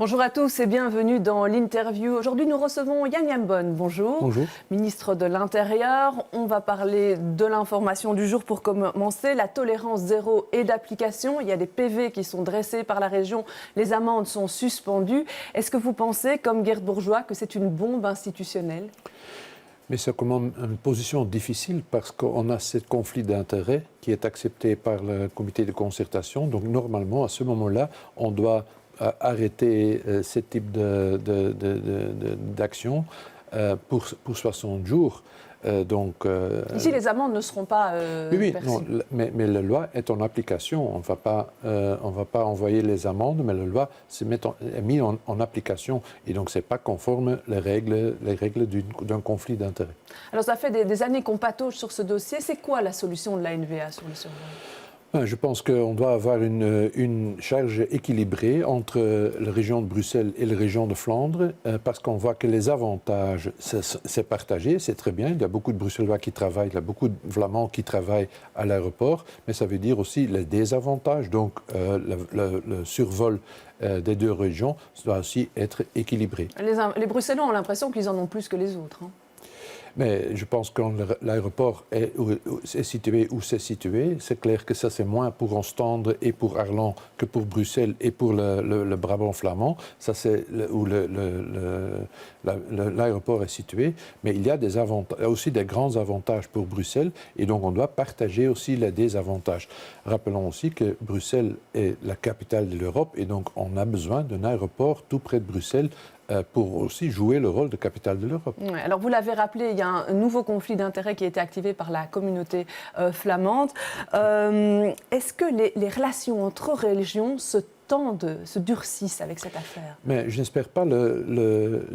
Bonjour à tous et bienvenue dans l'interview. Aujourd'hui, nous recevons Yann Yambon. Bonjour. Bonjour. Ministre de l'Intérieur. On va parler de l'information du jour pour commencer. La tolérance zéro est d'application. Il y a des PV qui sont dressés par la région. Les amendes sont suspendues. Est-ce que vous pensez, comme Geert Bourgeois, que c'est une bombe institutionnelle ? Mais c'est quand même une position difficile parce qu'on a ce conflit d'intérêts qui est accepté par le comité de concertation. Donc normalement, à ce moment-là, on doit arrêter ce type d'action pour 60 jours. Ici, les amendes ne seront pas oui, perçues. non, mais la loi est en application. On ne va pas envoyer les amendes, mais la loi est mise en application. Et donc, ce n'est pas conforme les règles d'un conflit d'intérêts. Alors, ça fait des années qu'on patauge sur ce dossier. C'est quoi la solution de la NVA sur le survol ? Je pense qu'on doit avoir une charge équilibrée entre la région de Bruxelles et la région de Flandre, parce qu'on voit que les avantages, c'est partagé, c'est très bien. Il y a beaucoup de Bruxellois qui travaillent, il y a beaucoup de Flamands qui travaillent à l'aéroport, mais ça veut dire aussi les désavantages. Donc, le survol des deux régions doit aussi être équilibré. Les Bruxellois ont l'impression qu'ils en ont plus que les autres. Mais je pense que quand l'aéroport est situé où c'est situé, c'est clair que ça c'est moins pour Ostende et pour Arlon que pour Bruxelles et pour le Brabant flamand. Ça c'est où l'aéroport est situé. Mais il y a aussi des grands avantages pour Bruxelles et donc on doit partager aussi les désavantages. Rappelons aussi que Bruxelles est la capitale de l'Europe et donc on a besoin d'un aéroport tout près de Bruxelles pour aussi jouer le rôle de capitale de l'Europe. Ouais, alors vous l'avez rappelé, il y a un nouveau conflit d'intérêts qui a été activé par la communauté flamande. Est-ce que les relations entre régions se durcissent avec cette affaire? Mais je n'espère pas.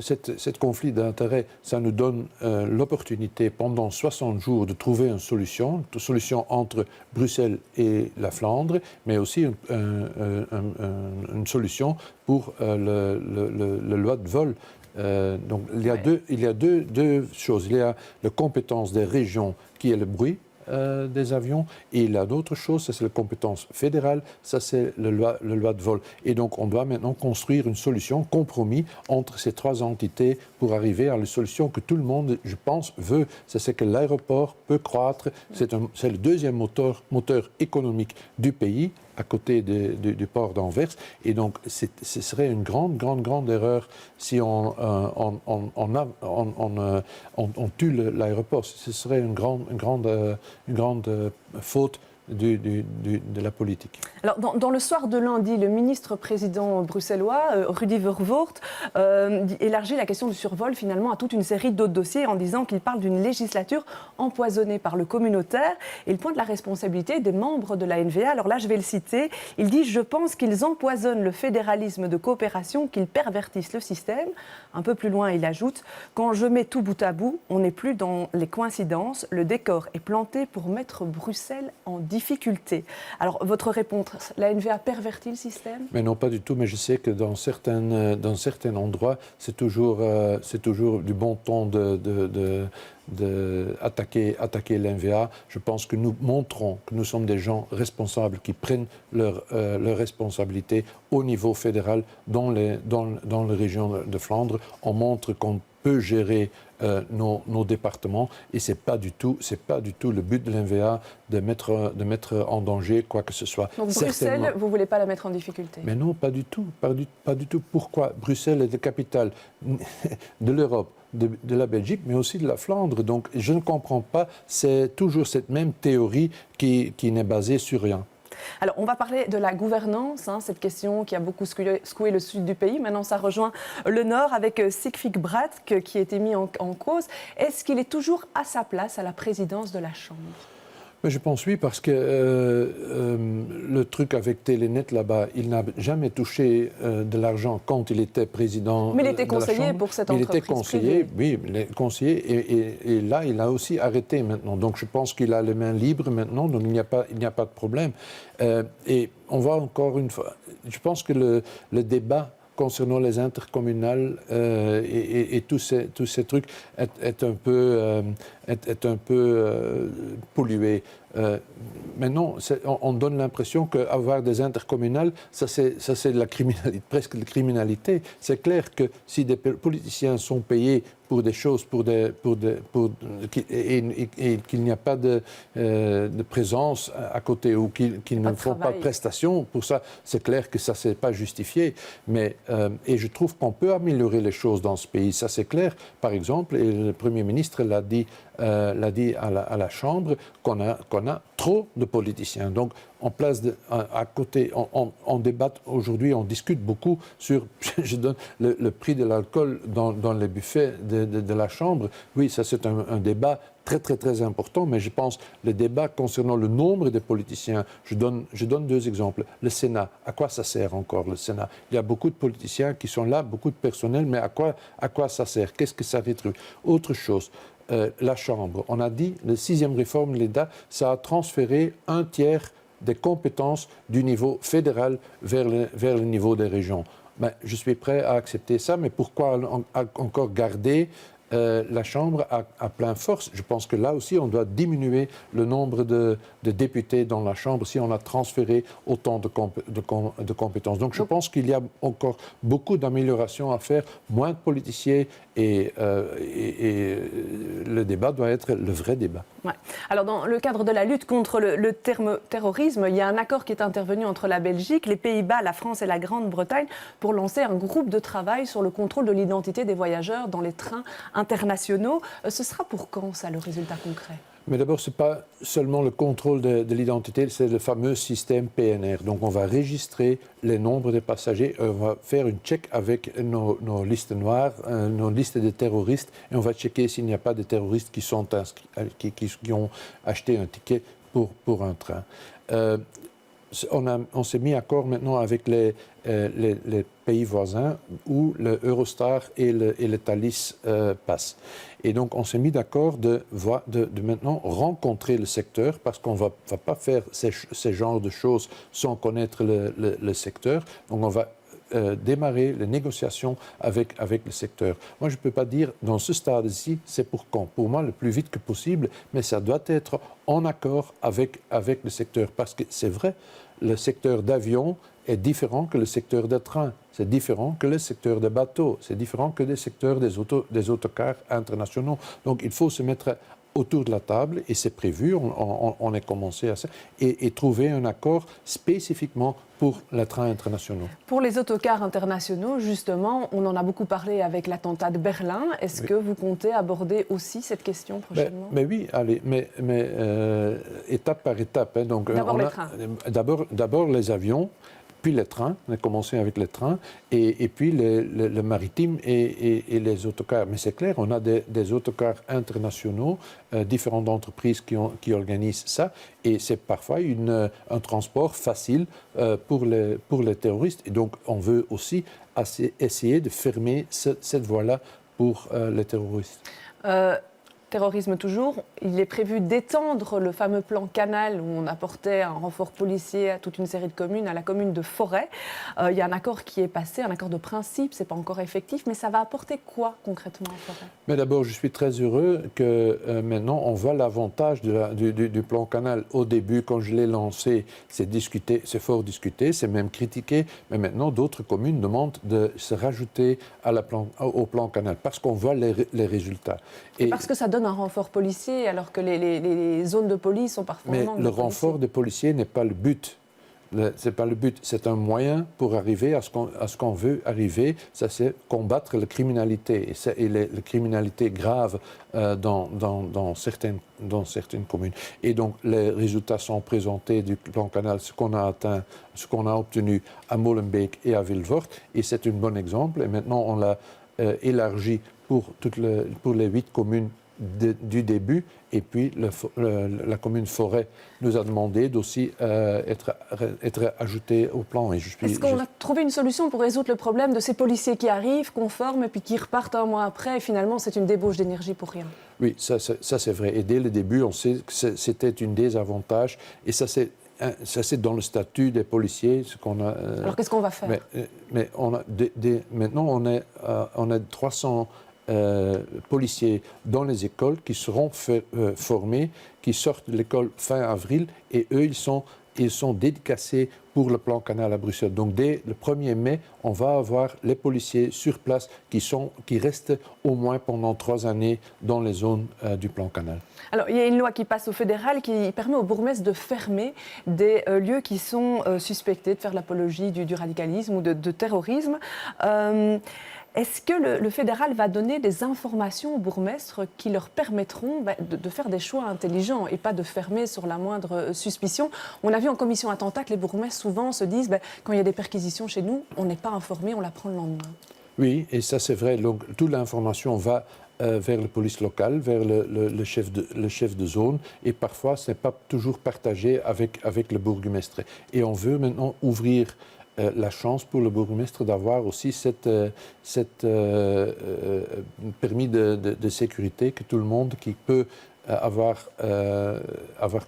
Cette conflit d'intérêts, ça nous donne l'opportunité pendant 60 jours de trouver une solution entre Bruxelles et la Flandre, mais aussi une solution pour la loi de vol. Donc il y a deux choses. Il y a la compétence des régions qui est le bruit des avions, et il y a d'autres choses, ça c'est la compétence fédérale, ça c'est la loi de vol. Et donc on doit maintenant construire une solution, compromis entre ces trois entités pour arriver à la solution que tout le monde, je pense, veut. C'est que l'aéroport peut croître, c'est le deuxième moteur économique du pays, à côté du port d'Anvers. Et donc, ce serait une grande erreur si on tue l'aéroport. Ce serait une grande faute de la politique. Alors, dans le soir de lundi, le ministre-président bruxellois, Rudy Verwoerd, élargit la question du survol finalement à toute une série d'autres dossiers en disant qu'il parle d'une législature empoisonnée par le communautaire et il pointe la responsabilité des membres de la NVA. Alors là, je vais le citer. Il dit « Je pense qu'ils empoisonnent le fédéralisme de coopération, qu'ils pervertissent le système ». Un peu plus loin, il ajoute « Quand je mets tout bout à bout, on n'est plus dans les coïncidences. Le décor est planté pour mettre Bruxelles en difficulté ». Alors, votre réponse, la NVA pervertit le système ? Mais non, pas du tout. Mais je sais que dans certains endroits, c'est toujours du bon ton d'attaquer l'NVA. Je pense que nous montrons que nous sommes des gens responsables qui prennent leurs responsabilités au niveau fédéral dans les régions de Flandre. On montre qu'on peut gérer nos départements et c'est pas du tout le but de l'NVA de mettre en danger quoi que ce soit. Donc Bruxelles, vous voulez pas la mettre en difficulté? Mais non, pas du tout, pas du tout. Pourquoi? Bruxelles est la capitale de l'Europe, de la Belgique, mais aussi de la Flandre. Donc je ne comprends pas. C'est toujours cette même théorie qui n'est basée sur rien. Alors, on va parler de la gouvernance, cette question qui a beaucoup secoué le sud du pays. Maintenant, ça rejoint le nord avec Siegfried Bratk qui a été mis en cause. Est-ce qu'il est toujours à sa place à la présidence de la Chambre ? Mais je pense oui, parce que le truc avec Telenet là-bas, il n'a jamais touché de l'argent quand il était président. Mais il était conseiller pour cette entreprise. Il était conseiller, privée. Oui, il est conseiller. Et là, il a aussi arrêté maintenant. Donc je pense qu'il a les mains libres maintenant, donc il n'y a pas de problème. Et on va encore une fois. Je pense que le débat concernant les intercommunales et tous ces trucs est un peu pollué. Maintenant, on donne l'impression qu'avoir des intercommunales, ça c'est de la criminalité, presque de la criminalité. C'est clair que si des politiciens sont payés pour des choses, et qu'il n'y a pas de présence à côté ou qu'ils ne font pas de prestations, pour ça, c'est clair que ça, c'est pas justifié. Mais, et je trouve qu'on peut améliorer les choses dans ce pays, ça c'est clair. Par exemple, et le Premier ministre l'a dit à la Chambre, qu'on a trop de politiciens. Donc, en place à côté, on débat aujourd'hui, on discute beaucoup sur, je donne le prix de l'alcool dans les buffets de la Chambre. Oui, ça c'est un débat très, très, très important, mais je pense le débat concernant le nombre de politiciens, je donne 2 exemples. Le Sénat, à quoi ça sert encore le Sénat? Il y a beaucoup de politiciens qui sont là, beaucoup de personnel, mais à quoi ça sert? Qu'est-ce que ça rétribue? Autre chose. La Chambre, on a dit, la 6e réforme de l'État, ça a transféré 1/3 des compétences du niveau fédéral vers le niveau des régions. Ben, je suis prêt à accepter ça, mais pourquoi encore garder la Chambre à plein force? Je pense que là aussi, on doit diminuer le nombre de députés dans la Chambre si on a transféré autant de compétences. Donc je pense qu'il y a encore beaucoup d'améliorations à faire, moins de politiciens et le débat doit être le vrai débat. Ouais. Alors dans le cadre de la lutte contre le terrorisme, il y a un accord qui est intervenu entre la Belgique, les Pays-Bas, la France et la Grande-Bretagne pour lancer un groupe de travail sur le contrôle de l'identité des voyageurs dans les trains internationaux. Ce sera pour quand, ça, le résultat concret? Mais d'abord, ce n'est pas seulement le contrôle de l'identité, c'est le fameux système PNR. Donc, on va enregistrer les nombres de passagers, on va faire une check avec nos listes noires, nos listes de terroristes, et on va checker s'il n'y a pas de terroristes qui sont inscrits, qui ont acheté un ticket pour un train. On s'est mis d'accord maintenant avec les pays voisins où le Eurostar et le Thalys passent. Et donc, on s'est mis d'accord de maintenant rencontrer le secteur parce qu'on ne va pas faire ces genres de choses sans connaître le secteur. Donc, on va démarrer les négociations avec le secteur. Moi, je ne peux pas dire, dans ce stade-ci, c'est pour quand? Pour moi, le plus vite que possible, mais ça doit être en accord avec le secteur. Parce que c'est vrai, le secteur d'avion est différent que le secteur de train. C'est différent que le secteur des bateaux. C'est différent que le secteur des autocars internationaux. Donc, il faut se mettre autour de la table, et c'est prévu, on a commencé à ça, et trouver un accord spécifiquement pour les trains internationaux. Pour les autocars internationaux, justement, on en a beaucoup parlé avec l'attentat de Berlin. Est-ce que vous comptez aborder aussi cette question prochainement? Mais oui, allez, mais étape par étape. Hein. Donc, d'abord les trains. D'abord les avions, puis les trains, on a commencé avec les trains, et puis le maritime et les autocars. Mais c'est clair, on a des autocars internationaux, différentes entreprises qui organisent ça, et c'est parfois un transport facile pour les terroristes. Et donc, on veut aussi essayer de fermer cette voie-là pour les terroristes. Terrorisme toujours, il est prévu d'étendre le fameux plan Canal où on apportait un renfort policier à toute une série de communes, à la commune de Forêt. Il y a un accord qui est passé, un accord de principe, ce n'est pas encore effectif, mais ça va apporter quoi concrètement à Forêt? Mais d'abord, je suis très heureux que maintenant on voit l'avantage du plan Canal. Au début, quand je l'ai lancé, c'est fort discuté, c'est même critiqué, mais maintenant d'autres communes demandent de se rajouter au plan Canal parce qu'on voit les résultats. Et parce que ça donne un renfort policier alors que les zones de police sont parfois en manque de policiers. Mais le renfort des policiers n'est pas le but. C'est pas le but, c'est un moyen pour arriver à ce qu'on veut arriver. Ça, c'est combattre la criminalité et la criminalité grave dans certaines communes. Et donc, les résultats sont présentés du plan Canal, ce qu'on a atteint, ce qu'on a obtenu à Molenbeek et à Vilvoorde. Et c'est un bon exemple. Et maintenant, on l'a élargi pour les 8 communes du début, et puis la commune Forêt nous a demandé d'aussi être ajouté au plan. Est-ce qu'on a trouvé une solution pour résoudre le problème de ces policiers qui arrivent, qu'on forme, et puis qui repartent un mois après, et finalement c'est une débauche d'énergie pour rien? Oui, ça c'est vrai. Et dès le début, on sait que c'était un désavantage, et ça c'est dans le statut des policiers. Ce qu'on a, alors qu'est-ce qu'on va faire? Mais maintenant, on a 300 policiers dans les écoles qui seront formés, qui sortent de l'école fin avril, et eux, ils sont dédicacés pour le plan Canal à Bruxelles. Donc dès le 1er mai, on va avoir les policiers sur place qui restent au moins pendant 3 années dans les zones du plan Canal. Alors il y a une loi qui passe au fédéral qui permet aux bourgmestres de fermer des lieux qui sont suspectés de faire l'apologie du radicalisme ou de terrorisme. Est-ce que le fédéral va donner des informations aux bourgmestres qui leur permettront de faire des choix intelligents et pas de fermer sur la moindre suspicion? On a vu en commission attentat que les bourgmestres souvent se disent quand il y a des perquisitions chez nous, on n'est pas informé, on l'apprend le lendemain. Oui, et ça c'est vrai. Donc, toute l'information va vers la police locale, vers le chef de zone, et parfois ce n'est pas toujours partagé avec le bourgmestre. Et on veut maintenant ouvrir la chance pour le bourgmestre d'avoir aussi cette permis de sécurité que tout le monde qui peut avoir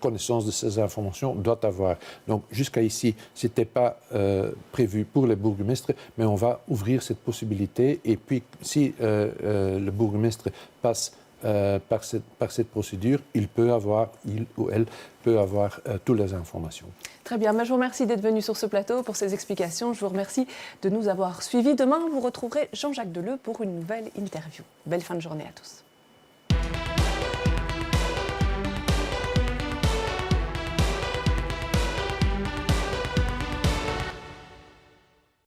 connaissance de ces informations doit avoir. Donc jusqu'à ici, ce n'était pas prévu pour les bourgmestres, mais on va ouvrir cette possibilité. Et puis si le bourgmestre passe par cette procédure, il ou elle peut avoir toutes les informations. Très bien, je vous remercie d'être venu sur ce plateau pour ces explications. Je vous remercie de nous avoir suivis. Demain, vous retrouverez Jean-Jacques Deleu pour une nouvelle interview. Belle fin de journée à tous.